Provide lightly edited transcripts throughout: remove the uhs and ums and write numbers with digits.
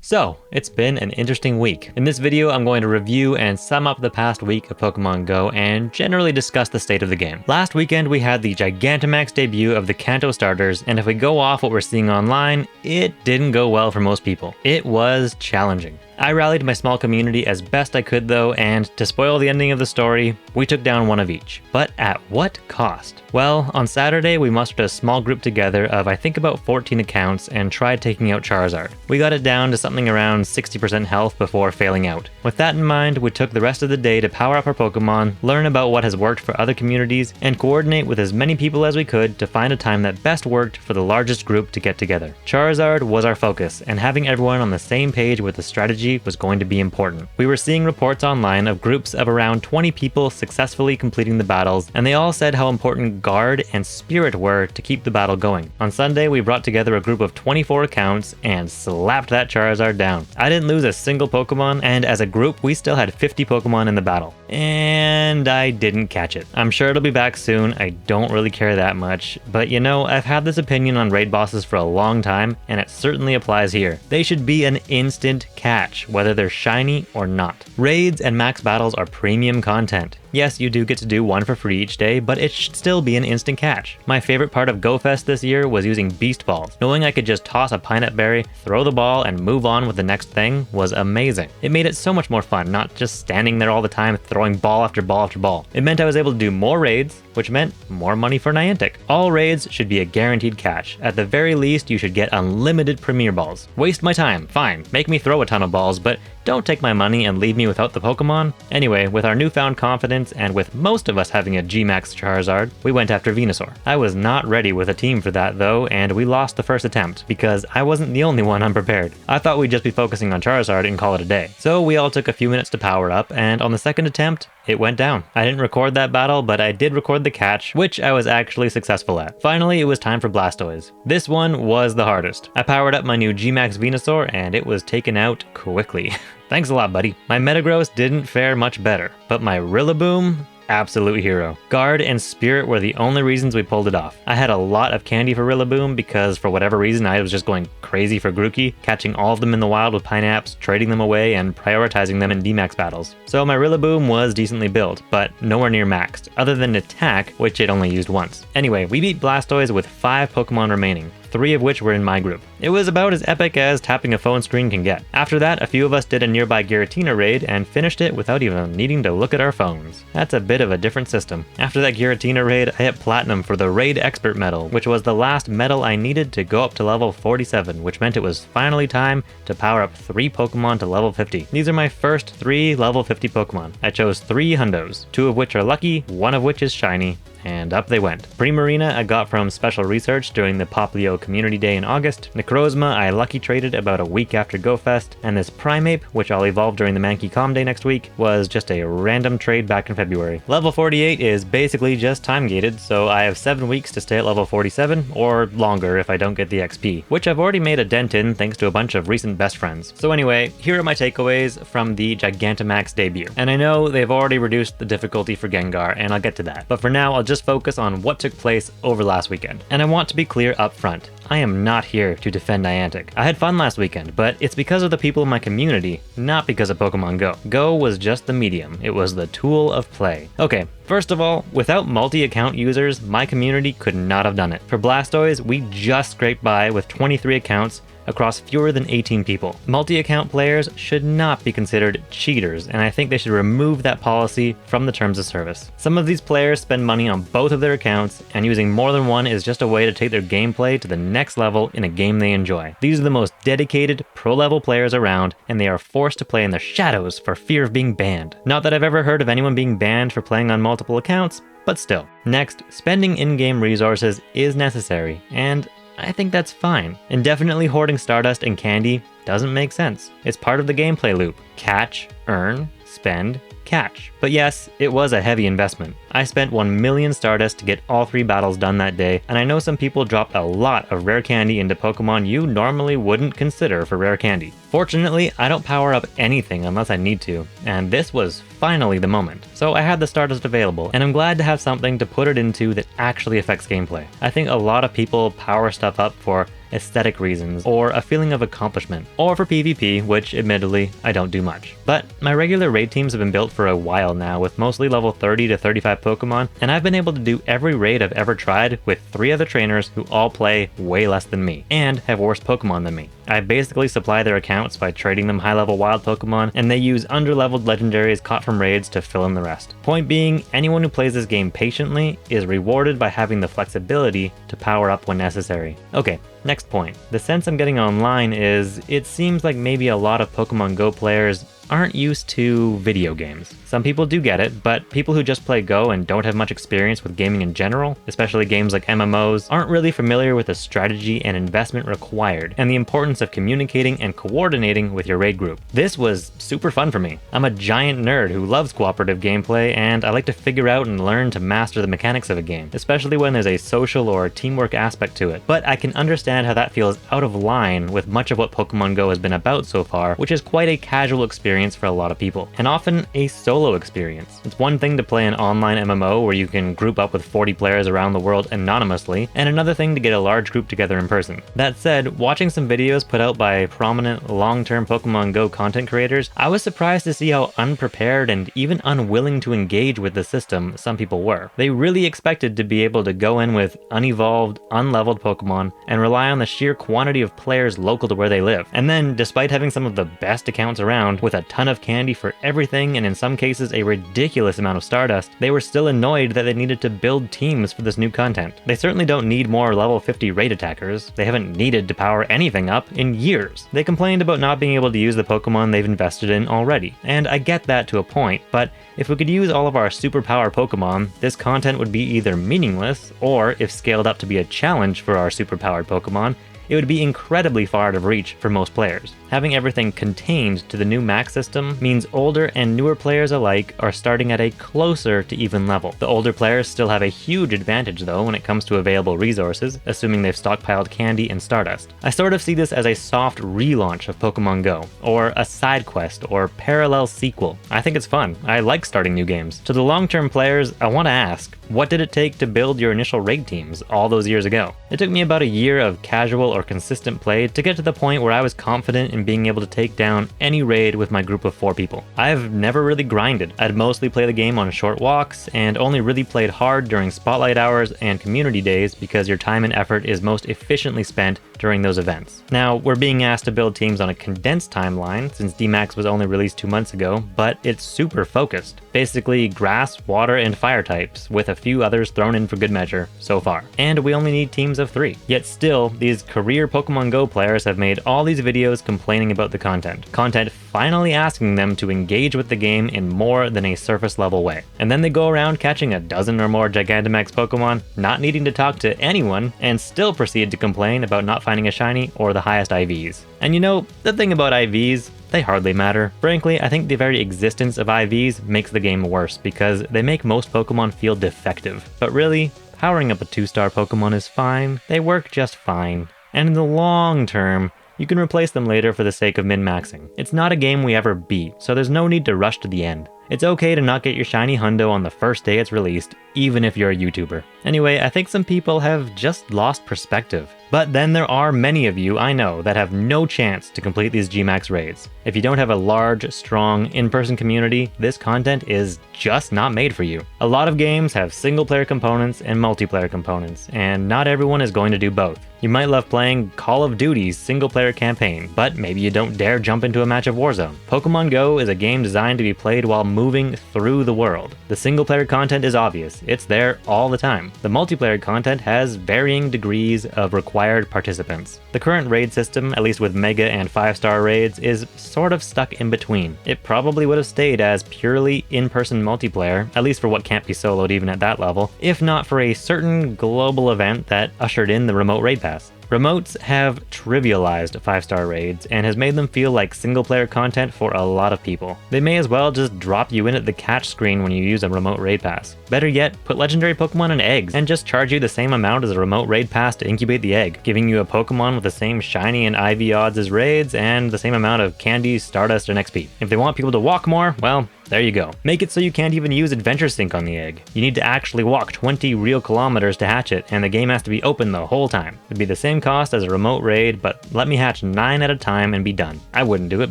So, it's been an interesting week. In this video, I'm going to review and sum up the past week of Pokemon Go and generally discuss the state of the game. Last weekend, we had the Gigantamax debut of the Kanto starters, and if we go off what we're seeing online, it didn't go well for most people. It was challenging. I rallied my small community as best I could though, and to spoil the ending of the story, we took down one of each. But at what cost? Well, on Saturday we mustered a small group together of I think about 14 accounts and tried taking out Charizard. We got it down to something around 60% health before failing out. With that in mind, we took the rest of the day to power up our Pokemon, learn about what has worked for other communities, and coordinate with as many people as we could to find a time that best worked for the largest group to get together. Charizard was our focus, and having everyone on the same page with the strategy was going to be important. We were seeing reports online of groups of around 20 people successfully completing the battles, and they all said how important Guard and Spirit were to keep the battle going. On Sunday, we brought together a group of 24 accounts and slapped that Charizard down. I didn't lose a single Pokemon, and as a group, we still had 50 Pokemon in the battle. And I didn't catch it. I'm sure it'll be back soon, I don't really care that much, but you know, I've had this opinion on raid bosses for a long time, and it certainly applies here. They should be an instant catch, whether they're shiny or not. Raids and max battles are premium content. Yes, you do get to do one for free each day, but it should still be an instant catch. My favorite part of Go Fest this year was using Beast Balls. Knowing I could just toss a Pineapple Berry, throw the ball, and move on with the next thing was amazing. It made it so much more fun, not just standing there all the time throwing ball after ball after ball. It meant I was able to do more raids, which meant more money for Niantic. All raids should be a guaranteed catch. At the very least, you should get unlimited Premier Balls. Waste my time, fine. Make me throw a ton of balls, but don't take my money and leave me without the Pokemon. Anyway, with our newfound confidence and with most of us having a Gmax Charizard, we went after Venusaur. I was not ready with a team for that though, and we lost the first attempt because I wasn't the only one unprepared. I thought we'd just be focusing on Charizard and call it a day. So we all took a few minutes to power up, and on the second attempt, it went down. I didn't record that battle, but I did record the catch, which I was actually successful at. Finally, it was time for Blastoise. This one was the hardest. I powered up my new Gmax Venusaur, and it was taken out quickly. Thanks a lot, buddy. My Metagross didn't fare much better, but my Rillaboom, absolute hero. Guard and Spirit were the only reasons we pulled it off. I had a lot of candy for Rillaboom because for whatever reason I was just going crazy for Grookey, catching all of them in the wild with Pineapps, trading them away, and prioritizing them in DMAX battles. So my Rillaboom was decently built, but nowhere near maxed, other than attack, which it only used once. Anyway, we beat Blastoise with 5 Pokemon remaining, 3 of which were in my group. It was about as epic as tapping a phone screen can get. After that, a few of us did a nearby Giratina Raid and finished it without even needing to look at our phones. That's a bit of a different system. After that Giratina Raid, I hit Platinum for the Raid Expert medal, which was the last medal I needed to go up to level 47, which meant it was finally time to power up 3 Pokemon to level 50. These are my first 3 level 50 Pokemon. I chose 3 hundos, 2 of which are lucky, 1 of which is shiny, and up they went. Primarina I got from Special Research during the Poplio Community Day in August. Necrozma I lucky traded about a week after Go Fest, and this Primeape, which I'll evolve during the Mankey Com Day next week, was just a random trade back in February. Level 48 is basically just time gated, so I have 7 weeks to stay at level 47, or longer if I don't get the XP, which I've already made a dent in thanks to a bunch of recent best friends. So anyway, here are my takeaways from the Gigantamax debut. And I know they've already reduced the difficulty for Gengar, and I'll get to that. But for now, I'll just focus on what took place over last weekend. And I want to be clear up front. I am not here to defend Niantic. I had fun last weekend, but it's because of the people in my community, not because of Pokemon Go. Go was just the medium. It was the tool of play. Okay, first of all, without multi-account users, my community could not have done it. For Blastoise, we just scraped by with 23 accounts across fewer than 18 people. Multi-account players should not be considered cheaters, and I think they should remove that policy from the terms of service. Some of these players spend money on both of their accounts, and using more than one is just a way to take their gameplay to the next level in a game they enjoy. These are the most dedicated, pro-level players around, and they are forced to play in the shadows for fear of being banned. Not that I've ever heard of anyone being banned for playing on multiple accounts, but still. Next, spending in-game resources is necessary, and I think that's fine. Indefinitely hoarding Stardust and candy doesn't make sense. It's part of the gameplay loop. Catch, earn, spend, catch. But yes, it was a heavy investment. I spent 1 million Stardust to get all 3 battles done that day, and I know some people dropped a lot of rare candy into Pokemon you normally wouldn't consider for rare candy. Fortunately, I don't power up anything unless I need to, and this was finally the moment. So I had the Stardust available, and I'm glad to have something to put it into that actually affects gameplay. I think a lot of people power stuff up for aesthetic reasons, or a feeling of accomplishment, or for PvP, which admittedly I don't do much. But my regular raid teams have been built for a while now with mostly level 30 to 35 Pokemon, and I've been able to do every raid I've ever tried with 3 other trainers who all play way less than me, and have worse Pokemon than me. I basically supply their accounts by trading them high-level wild Pokemon, and they use under-leveled legendaries caught from raids to fill in the rest. Point being, anyone who plays this game patiently is rewarded by having the flexibility to power up when necessary. Okay, next point. The sense I'm getting online is, it seems like maybe a lot of Pokemon Go players aren't used to video games. Some people do get it, but people who just play Go and don't have much experience with gaming in general, especially games like MMOs, aren't really familiar with the strategy and investment required, and the importance of communicating and coordinating with your raid group. This was super fun for me. I'm a giant nerd who loves cooperative gameplay, and I like to figure out and learn to master the mechanics of a game, especially when there's a social or teamwork aspect to it. But I can understand how that feels out of line with much of what Pokemon Go has been about so far, which is quite a casual experience for a lot of people, and often a solo experience. It's one thing to play an online MMO where you can group up with 40 players around the world anonymously, and another thing to get a large group together in person. That said, watching some videos put out by prominent long-term Pokemon Go content creators, I was surprised to see how unprepared and even unwilling to engage with the system some people were. They really expected to be able to go in with unevolved, unleveled Pokemon and rely on the sheer quantity of players local to where they live. And then, despite having some of the best accounts around, with a ton of candy for everything and in some cases a ridiculous amount of Stardust, they were still annoyed that they needed to build teams for this new content. They certainly don't need more level 50 raid attackers. They haven't needed to power anything up in years. They complained about not being able to use the Pokemon they've invested in already, and I get that to a point, but if we could use all of our superpower Pokemon, this content would be either meaningless, or if scaled up to be a challenge for our superpowered Pokemon, it would be incredibly far out of reach for most players. Having everything contained to the new max system means older and newer players alike are starting at a closer to even level. The older players still have a huge advantage though when it comes to available resources, assuming they've stockpiled candy and Stardust. I sort of see this as a soft relaunch of Pokemon Go, or a side quest or parallel sequel. I think it's fun. I like starting new games. To the long-term players, I want to ask, what did it take to build your initial raid teams all those years ago? It took me about a year of casual or consistent play to get to the point where I was confident in being able to take down any raid with my group of 4 people. I've never really grinded. I'd mostly play the game on short walks, and only really played hard during spotlight hours and community days because your time and effort is most efficiently spent during those events. Now, we're being asked to build teams on a condensed timeline since DMAX was only released 2 months ago, but it's super focused. Basically grass, water, and fire types, with a few others thrown in for good measure so far. And we only need teams of 3. Yet still, these career Pokemon Go players have made all these videos complaining about the content. Content finally asking them to engage with the game in more than a surface level way. And then they go around catching a dozen or more Gigantamax Pokemon, not needing to talk to anyone, and still proceed to complain about not finding a shiny or the highest IVs. And you know, the thing about IVs, they hardly matter. Frankly, I think the very existence of IVs makes the game worse because they make most Pokemon feel defective. But really, powering up a 2-star Pokemon is fine. They work just fine. And in the long term, you can replace them later for the sake of min-maxing. It's not a game we ever beat, so there's no need to rush to the end. It's okay to not get your shiny hundo on the first day it's released, even if you're a YouTuber. Anyway, I think some people have just lost perspective. But then there are many of you I know that have no chance to complete these Gmax raids. If you don't have a large, strong, in-person community, this content is just not made for you. A lot of games have single-player components and multiplayer components, and not everyone is going to do both. You might love playing Call of Duty's single-player campaign, but maybe you don't dare jump into a match of Warzone. Pokemon Go is a game designed to be played while moving through the world. The single-player content is obvious. It's there all the time. The multiplayer content has varying degrees of required participants. The current raid system, at least with Mega and 5-star raids, is sort of stuck in between. It probably would have stayed as purely in-person multiplayer, at least for what can't be soloed even at that level, if not for a certain global event that ushered in the remote raid pass. Remotes have trivialized 5-star raids and has made them feel like single-player content for a lot of people. They may as well just drop you in at the catch screen when you use a remote raid pass. Better yet, put legendary Pokemon in eggs and just charge you the same amount as a remote raid pass to incubate the egg, giving you a Pokemon with the same shiny and IV odds as raids and the same amount of candy, Stardust, and XP. If they want people to walk more, well, There you go. Make it so you can't even use Adventure Sync on the egg. You need to actually walk 20 real kilometers to hatch it, and the game has to be open the whole time. It'd be the same cost as a remote raid, but let me hatch 9 at a time and be done. I wouldn't do it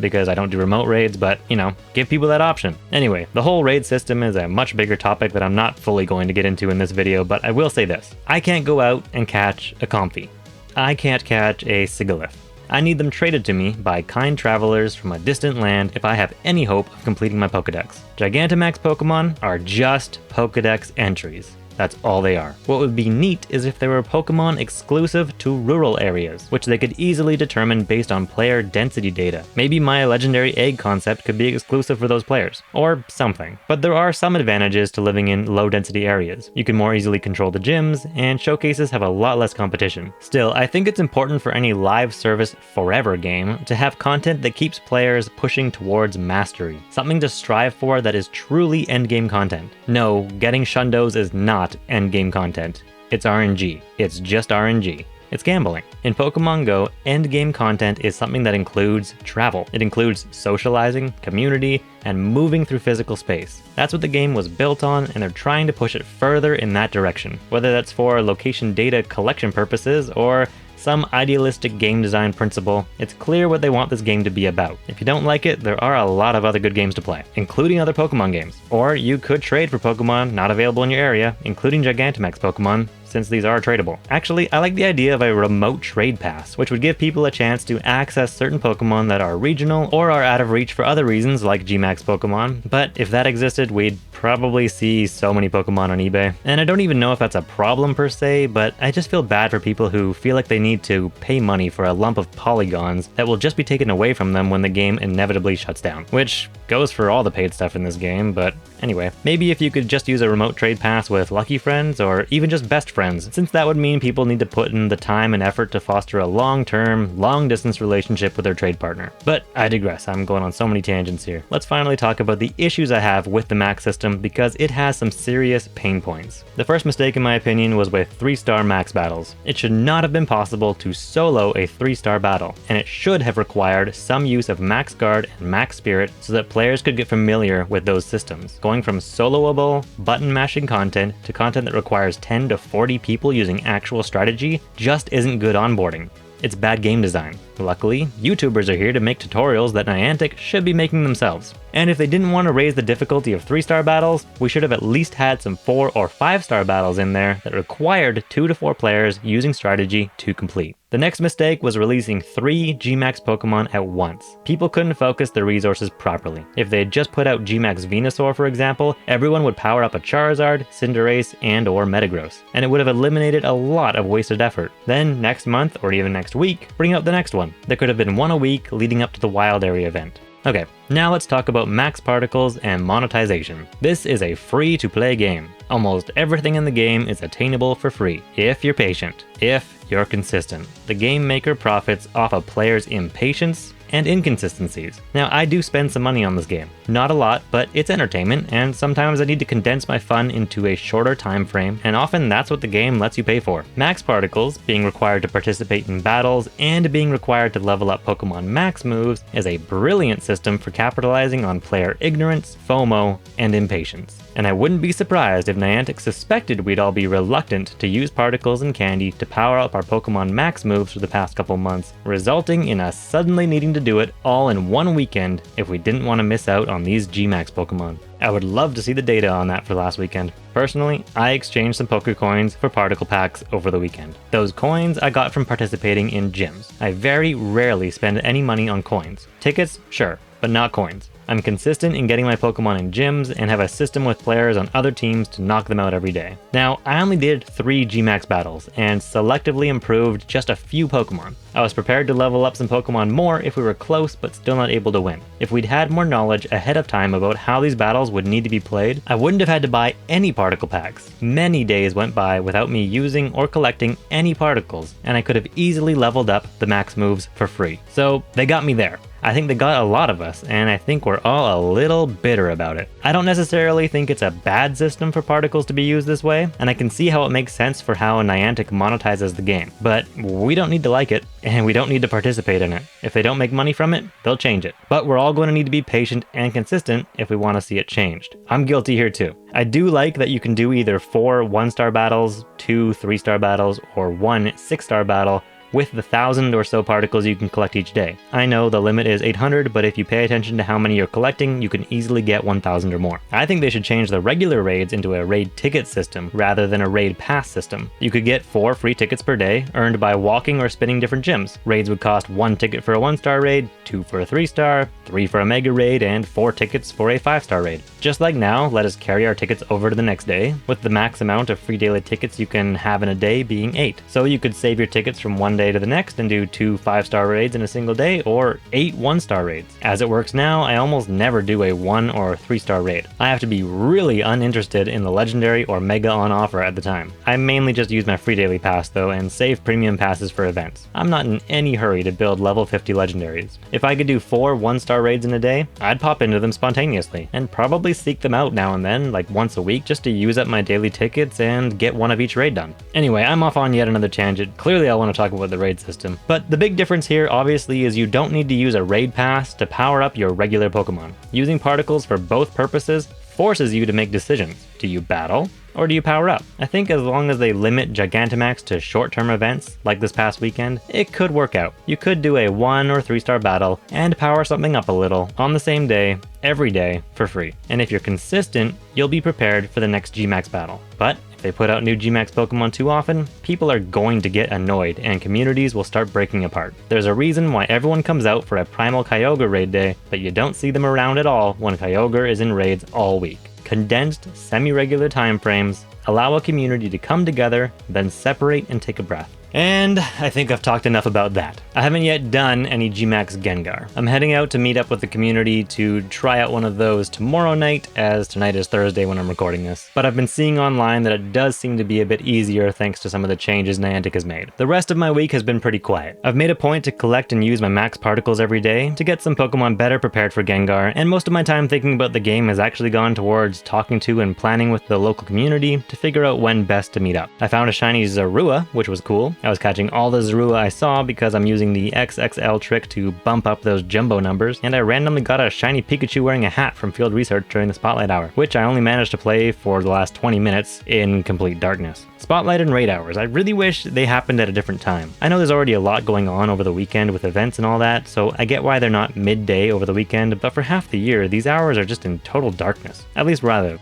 because I don't do remote raids, but, you know, give people that option. Anyway, the whole raid system is a much bigger topic that I'm not fully going to get into in this video, but I will say this. I can't go out and catch a Comfey. I can't catch a Sigilyph. I need them traded to me by kind travelers from a distant land if I have any hope of completing my Pokedex. Gigantamax Pokemon are just Pokedex entries. That's all they are. What would be neat is if they were Pokemon exclusive to rural areas, which they could easily determine based on player density data. Maybe my legendary egg concept could be exclusive for those players, or something. But there are some advantages to living in low density areas. You can more easily control the gyms, and showcases have a lot less competition. Still, I think it's important for any live service forever game to have content that keeps players pushing towards mastery. Something to strive for that is truly endgame content. No, getting Shundos is not endgame content. It's RNG. It's just RNG. It's gambling. In Pokemon Go, endgame content is something that includes travel. It includes socializing, community, and moving through physical space. That's what the game was built on, and they're trying to push it further in that direction. Whether that's for location data collection purposes or some idealistic game design principle, it's clear what they want this game to be about. If you don't like it, there are a lot of other good games to play, including other Pokemon games. Or you could trade for Pokemon not available in your area, including Gigantamax Pokemon, since these are tradable. Actually, I like the idea of a remote trade pass, which would give people a chance to access certain Pokemon that are regional or are out of reach for other reasons like Gmax Pokemon, but if that existed, we'd probably see so many Pokemon on eBay. And I don't even know if that's a problem per se, but I just feel bad for people who feel like they need to pay money for a lump of polygons that will just be taken away from them when the game inevitably shuts down, which goes for all the paid stuff in this game, but anyway. Maybe if you could just use a remote trade pass with lucky friends or even just best friends, since that would mean people need to put in the time and effort to foster a long-term, long-distance relationship with their trade partner. But I digress, I'm going on so many tangents here. Let's finally talk about the issues I have with the max system because it has some serious pain points. The first mistake in my opinion was with 3-star max battles. It should not have been possible to solo a 3-star battle, and it should have required some use of max guard and max spirit so that players could get familiar with those systems. Going from soloable, button mashing content to content that requires 10 to 40 people using actual strategy just isn't good onboarding. It's bad game design. Luckily, YouTubers are here to make tutorials that Niantic should be making themselves. And if they didn't want to raise the difficulty of 3-star battles, we should have at least had some 4 or 5-star battles in there that required 2 to 4 players using strategy to complete. The next mistake was releasing 3 Gmax Pokemon at once. People couldn't focus their resources properly. If they had just put out Gmax Venusaur, for example, everyone would power up a Charizard, Cinderace, and or Metagross, and it would have eliminated a lot of wasted effort. Then, next month, or even next week, bring out the next one. There could have been one a week leading up to the Wild Area event. Okay, now let's talk about max particles and monetization. This is a free-to-play game. Almost everything in the game is attainable for free, if you're patient, if you're consistent. The game maker profits off a player's impatience and inconsistencies. Now, I do spend some money on this game. Not a lot, but it's entertainment, and sometimes I need to condense my fun into a shorter time frame, and often that's what the game lets you pay for. Max particles, being required to participate in battles, and being required to level up Pokemon max moves, is a brilliant system for capitalizing on player ignorance, FOMO, and impatience. And I wouldn't be surprised if Niantic suspected we'd all be reluctant to use particles and candy to power up our Pokemon max moves for the past couple months, resulting in us suddenly needing to do it all in one weekend if we didn't want to miss out on these Gmax Pokemon. I would love to see the data on that for last weekend. Personally, I exchanged some Pokecoins for particle packs over the weekend. Those coins I got from participating in gyms. I very rarely spend any money on coins. Tickets, sure, but not coins. I'm consistent in getting my Pokemon in gyms and have a system with players on other teams to knock them out every day. Now, I only did 3 Gmax battles and selectively improved just a few Pokemon. I was prepared to level up some Pokemon more if we were close but still not able to win. If we'd had more knowledge ahead of time about how these battles would need to be played, I wouldn't have had to buy any particle packs. Many days went by without me using or collecting any particles, and I could have easily leveled up the max moves for free. So they got me there. I think they got a lot of us, and I think we're all a little bitter about it. I don't necessarily think it's a bad system for particles to be used this way, and I can see how it makes sense for how Niantic monetizes the game. But we don't need to like it, and we don't need to participate in it. If they don't make money from it, they'll change it. But we're all going to need to be patient and consistent if we want to see it changed. I'm guilty here too. I do like that you can do either 4 1-star battles, 2 3-star battles, or 1 6-star battle with the 1,000 or so particles you can collect each day. I know the limit is 800, but if you pay attention to how many you're collecting, you can easily get 1,000 or more. I think they should change the regular raids into a raid ticket system rather than a raid pass system. You could get 4 free tickets per day, earned by walking or spinning different gyms. Raids would cost 1 ticket for a 1-star raid, 2 for a 3-star, 3 for a mega raid, and 4 tickets for a 5-star raid. Just like now, let us carry our tickets over to the next day, with the max amount of free daily tickets you can have in a day being 8. So you could save your tickets from one day to the next and do 2 5-star raids in a single day, or 8 1-star raids. As it works now, I almost never do a 1 or 3-star raid. I have to be really uninterested in the legendary or mega on offer at the time. I mainly just use my free daily pass though and save premium passes for events. I'm not in any hurry to build level 50 legendaries. If I could do 4 1-star raids in a day, I'd pop into them spontaneously, and probably seek them out now and then, like once a week, just to use up my daily tickets and get one of each raid done. Anyway, I'm off on yet another tangent. Clearly I want to talk about the raid system. But the big difference here obviously is you don't need to use a raid pass to power up your regular Pokemon. Using particles for both purposes forces you to make decisions. Do you battle, or do you power up? I think as long as they limit Gigantamax to short-term events, like this past weekend, it could work out. You could do a 1 or 3-star battle and power something up a little on the same day, every day, for free. And if you're consistent, you'll be prepared for the next Gmax battle. But if they put out new Gmax Pokemon too often, people are going to get annoyed and communities will start breaking apart. There's a reason why everyone comes out for a Primal Kyogre raid day, but you don't see them around at all when Kyogre is in raids all week. Condensed, semi-regular time frames allow a community to come together, then separate and take a breath. And I think I've talked enough about that. I haven't yet done any Gmax Gengar. I'm heading out to meet up with the community to try out one of those tomorrow night, as tonight is Thursday when I'm recording this. But I've been seeing online that it does seem to be a bit easier thanks to some of the changes Niantic has made. The rest of my week has been pretty quiet. I've made a point to collect and use my max particles every day to get some Pokemon better prepared for Gengar, and most of my time thinking about the game has actually gone towards talking to and planning with the local community to figure out when best to meet up. I found a shiny Zorua, which was cool. I was catching all the Zorua I saw because I'm using the XXL trick to bump up those jumbo numbers, and I randomly got a shiny Pikachu wearing a hat from field research during the Spotlight Hour, which I only managed to play for the last 20 minutes in complete darkness. Spotlight and raid hours, I really wish they happened at a different time. I know there's already a lot going on over the weekend with events and all that, so I get why they're not midday over the weekend, but for half the year, these hours are just in total darkness. At least where I live.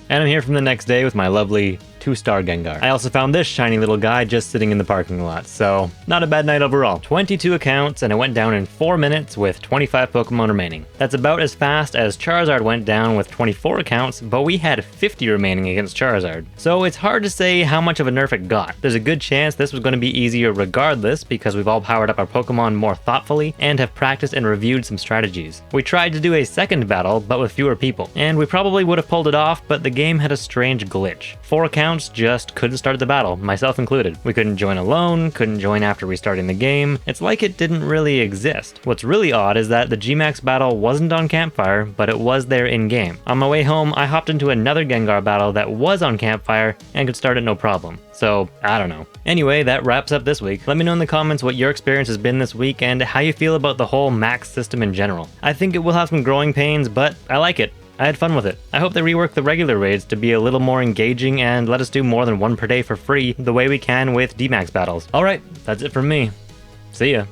And I'm here from the next day with my lovely 2-star Gengar. I also found this shiny little guy just sitting in the parking lot, so not a bad night overall. 22 accounts, and it went down in 4 minutes with 25 Pokemon remaining. That's about as fast as Charizard went down with 24 accounts, but we had 50 remaining against Charizard. So it's hard to say how much of a nerf it got. There's a good chance this was going to be easier regardless because we've all powered up our Pokemon more thoughtfully and have practiced and reviewed some strategies. We tried to do a second battle, but with fewer people, and we probably would have pulled it off, but the game had a strange glitch. 4 accounts just couldn't start the battle, myself included. We couldn't join alone, couldn't join after restarting the game. It's like it didn't really exist. What's really odd is that the Gmax battle wasn't on Campfire, but it was there in-game. On my way home, I hopped into another Gengar battle that was on Campfire and could start it no problem. So, I don't know. Anyway, that wraps up this week. Let me know in the comments what your experience has been this week and how you feel about the whole max system in general. I think it will have some growing pains, but I like it. I had fun with it. I hope they rework the regular raids to be a little more engaging and let us do more than 1 per day for free the way we can with D-Max battles. Alright, that's it from me. See ya.